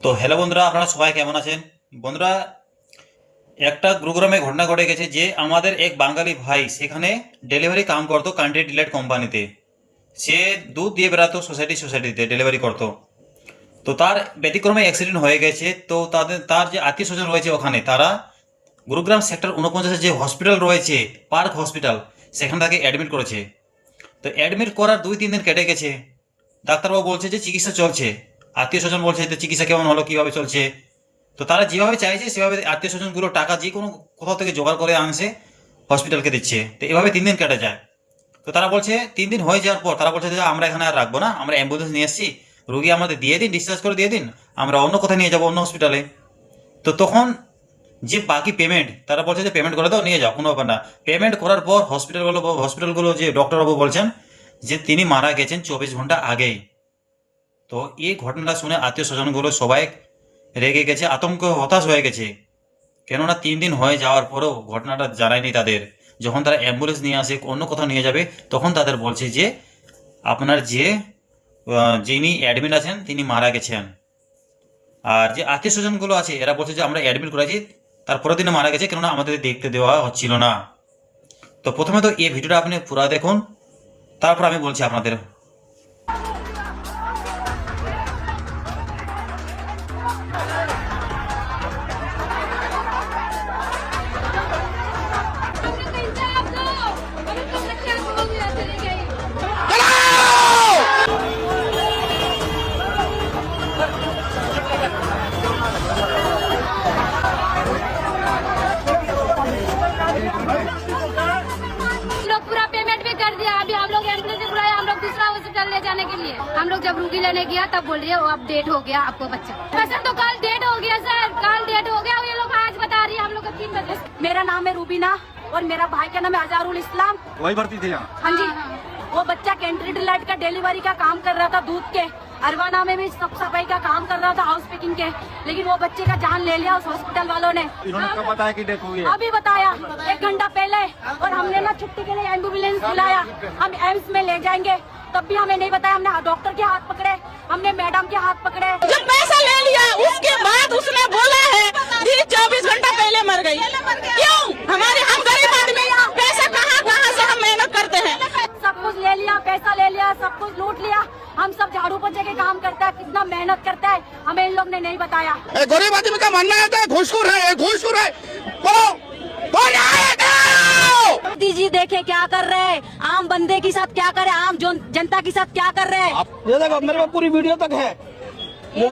তো হ্যালো বন্ধুরা, আপনারা সবাই কেমন আছেন? বন্ধুরা, একটা গুরুগ্রামে ঘটনা ঘটে গেছে যে আমাদের এক বাঙালি ভাই সেখানে ডেলিভারি কাম করতো কান্ট্রি ডিলাইট কোম্পানিতে। সে দুধ দিয়ে বেড়াতো সোসাইটিতে ডেলিভারি করতো। তো তার ব্যতিক্রমে অ্যাক্সিডেন্ট হয়ে গেছে। তো তার যে আত্মীয় স্বজন রয়েছে ওখানে, তারা গুরুগ্রাম সেক্টর 49 যে হসপিটাল রয়েছে, পার্ক হসপিটাল, সেখান থেকে অ্যাডমিট করেছে। তো অ্যাডমিট করার 2-3 দিন কেটে গেছে। ডাক্তারবাবু বলছে যে চিকিৎসা চলছে। আত্মীয় স্বজন বলছে যে চিকিৎসা কেমন হলো, কিভাবে চলছে। তো তারা যেভাবে চাইছে সেভাবে আত্মীয় স্বজনগুলো টাকা যে কোনো কোথাও থেকে জোগাড় করে আনছে, হসপিটালকে দিচ্ছে। তো এভাবে 3 দিন কেটে যায়। তো তারা বলছে 3 দিন হয়ে যাওয়ার পর তারা বলছে যে আমরা এখানে আর রাখবো না, আমরা অ্যাম্বুলেন্স নিয়ে এসেছি, রুগী আমাদের দিয়ে দিন, ডিসচার্জ করে দিয়ে দিন, আমরা অন্য কোথায় নিয়ে যাবো, অন্য হসপিটালে। তো তখন যে বাকি পেমেন্ট, তারা বলছে যে পেমেন্ট করে দাও, নিয়ে যাও, কোনো ব্যাপার না। পেমেন্ট করার পর হসপিটালগুলো যে ডক্টরবাবু বলছেন যে তিনি মারা গেছেন 24 ঘন্টা আগেই। তো এই ঘটনাটা শুনে আত্মীয় স্বজনগুলো সবাই রেগে গেছে, আতঙ্ক হতাশ হয়ে গেছে। কেননা 3 দিন হয়ে যাওয়ার পরেও ঘটনাটা জানায়নি তাদের। যখন তারা অ্যাম্বুলেন্স নিয়ে আসে, অন্য কোথাও নিয়ে যাবে, তখন তাদের বলছে যে আপনার যে যিনি অ্যাডমিট আছেন তিনি মারা গেছেন। আর যে আত্মীয় স্বজনগুলো আছে এরা বলছে যে আমরা অ্যাডমিট করেছি, তার পরের দিনে মারা গেছে, কেননা আমাদের দেখতে দেওয়া হচ্ছিল না। তো প্রথমে তো এই ভিডিওটা আপনি পুরো দেখুন, তারপর আমি বলছি আপনাদের। लोग पूरा पेमेंट भी कर दिया। अभी हम लोग एम्बुलेंस से बुलाया, हम लोग दूसरा हॉस्पिटल ले जाने के लिए। हम लोग जब रूगी लेने गया तब बोल रही है वो अब डेट हो गया आपको बच्चा। वैसे तो कल डेट हो गया सर, कल डेट हो गया। ये लोग आज बता रही है हम लोग को 3 बजे। मेरा नाम है रूबीना और मेरा भाई का नाम है अजारुल इस्लाम। वही भर्ती थे यहाँ। हाँ जी, वो बच्चा कैंट्री डिलाइट का डिलीवरी का काम कर रहा था दूध के। अरवाना में भी साफ सफाई का काम कर रहा था हाउस पिकिंग के, लेकिन वो बच्चे का जान ले लिया उस हॉस्पिटल वालों ने। इन्होंने कब बताया कि डेथ हुई है? अभी बताया 1 घंटा पहले। और हमने ना छुट्टी के लिए एम्बुलेंस बुलाया, हम एम्स में ले जाएंगे, तब भी हमें नहीं बताया। हमने डॉक्टर के हाथ पकड़े, हमने मैडम के हाथ पकड़े। जब पैसा ले लिया उसके बाद उसने बोला है कि 24 घंटा पहले मर गई। क्यों? हमारे हम गरीब आदमी, पैसा कहाँ से हम मेहनत करते हैं। सब कुछ ले लिया, पैसा ले लिया, सब कुछ लूट लिया। हम सब झाड़ू पोछे के काम करता है, कितना मेहनत करता है, हमें इन लोग ने नहीं बताया। गरीब आदमी का मानना है घूसखोर है, घूसखोर है। कौन आएगा? मोदी जी देखे क्या कर रहे हैं, आम बंदे के साथ क्या करे, आम जनता के साथ क्या कर रहे हैं। ये देखो मेरे पास पूरी वीडियो तक है।